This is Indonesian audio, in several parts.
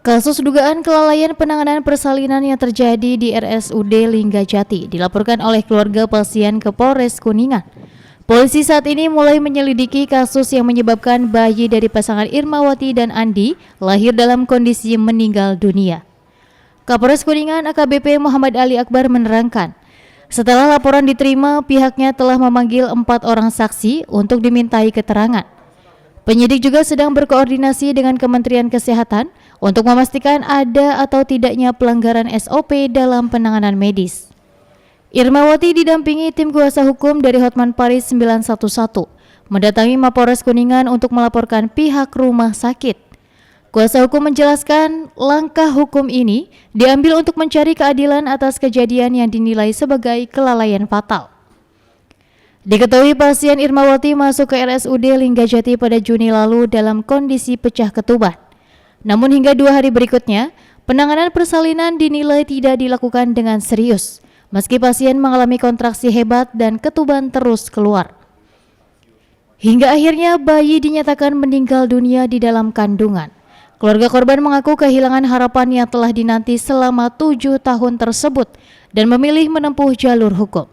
Kasus dugaan kelalaian penanganan persalinan yang terjadi di RSUD Linggajati dilaporkan oleh keluarga pasien ke Polres Kuningan. Polisi saat ini mulai menyelidiki kasus yang menyebabkan bayi dari pasangan Irmawati dan Andi lahir dalam kondisi meninggal dunia. Kapolres Kuningan AKBP Muhammad Ali Akbar menerangkan, setelah laporan diterima, pihaknya telah memanggil 4 orang saksi untuk dimintai keterangan. Penyidik juga sedang berkoordinasi dengan Kementerian Kesehatan untuk memastikan ada atau tidaknya pelanggaran SOP dalam penanganan medis. Irmawati didampingi tim kuasa hukum dari Hotman Paris 911 mendatangi Mapolres Kuningan untuk melaporkan pihak rumah sakit. Kuasa hukum menjelaskan langkah hukum ini diambil untuk mencari keadilan atas kejadian yang dinilai sebagai kelalaian fatal. Diketahui pasien Irmawati masuk ke RSUD Linggajati pada Juni lalu dalam kondisi pecah ketuban. Namun hingga 2 hari berikutnya, penanganan persalinan dinilai tidak dilakukan dengan serius, meski pasien mengalami kontraksi hebat dan ketuban terus keluar. Hingga akhirnya bayi dinyatakan meninggal dunia di dalam kandungan. Keluarga korban mengaku kehilangan harapan yang telah dinanti selama 7 tahun tersebut dan memilih menempuh jalur hukum.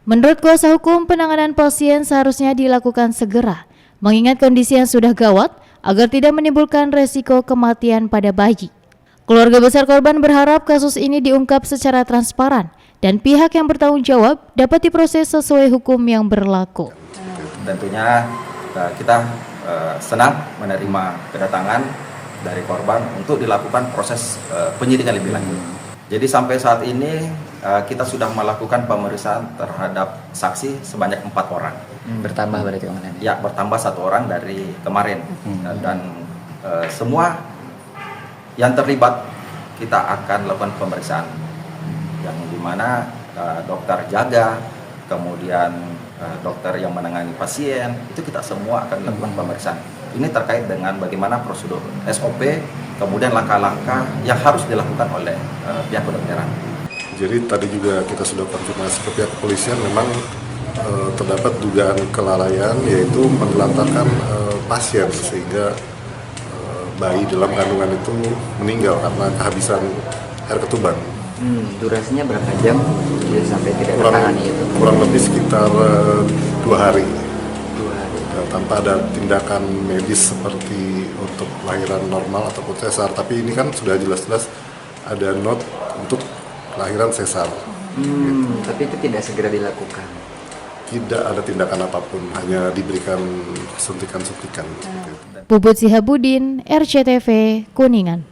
Menurut kuasa hukum, penanganan pasien seharusnya dilakukan segera, mengingat kondisi yang sudah gawat agar tidak menimbulkan resiko kematian pada bayi. Keluarga besar korban berharap kasus ini diungkap secara transparan dan pihak yang bertanggung jawab dapat diproses sesuai hukum yang berlaku. Tentunya kita senang menerima kedatangan dari korban untuk dilakukan proses penyidikan lebih lanjut. Jadi sampai saat ini kita sudah melakukan pemeriksaan terhadap saksi sebanyak 4 orang. Bertambah berarti online? Ya, bertambah 1 orang dari kemarin. Dan semua yang terlibat kita akan lakukan pemeriksaan. Yang dimana dokter jaga, kemudian dokter yang menangani pasien, itu kita semua akan lakukan pemeriksaan. Ini terkait dengan bagaimana prosedur SOP, kemudian langkah-langkah yang harus dilakukan oleh pihak kedokteran. Jadi tadi juga kita sudah konfirmasi ke pihak kepolisian, memang terdapat dugaan kelalaian, yaitu menelantarkan pasien sehingga bayi dalam kandungan itu meninggal karena kehabisan air ketuban. Durasinya berapa jam sampai tidak tertangani itu? Kurang lebih sekitar 2 hari. 2 hari. Tanpa ada tindakan medis seperti untuk lahiran normal ataupun sesar, tapi ini kan sudah jelas-jelas ada not untuk lahiran sesar. Tapi itu tidak segera dilakukan? Tidak ada tindakan apapun, hanya diberikan suntikan-suntikan. Puput Sihabudin, RCTV, Kuningan.